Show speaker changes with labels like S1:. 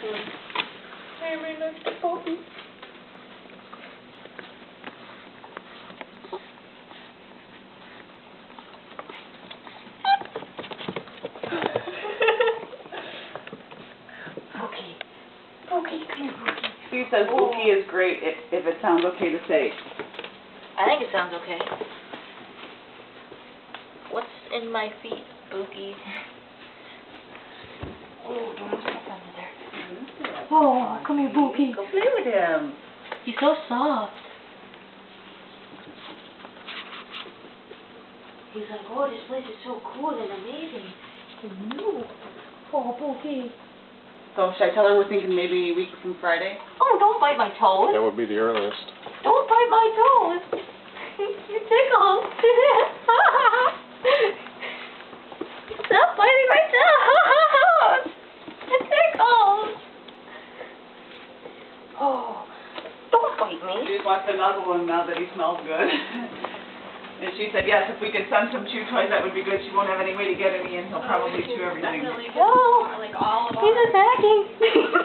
S1: Very nice to Bouki. Bouki, come here, Bouki.
S2: Steve says Bouki is great if it sounds okay to say.
S1: I think it sounds okay. What's in my feet, Bouki? Oh, don't step under there. Oh, come here, Bouki.
S2: Go play with him.
S1: He's so soft. He's like, oh, this place is so cool and amazing. And new. Oh, Bouki.
S2: So should I tell her we're thinking maybe a week from Friday?
S1: Oh, don't bite my toes.
S3: That would be the earliest.
S1: Don't bite my toes. You tickle. Stop biting my toes. It tickles. Oh, don't bite me.
S2: She just wants to nuzzle him now that he smells good. And she said, yes, if we could send some chew toys, that would be good. She won't have any way to get any, and he'll probably chew everything.
S1: Whoa, he's attacking.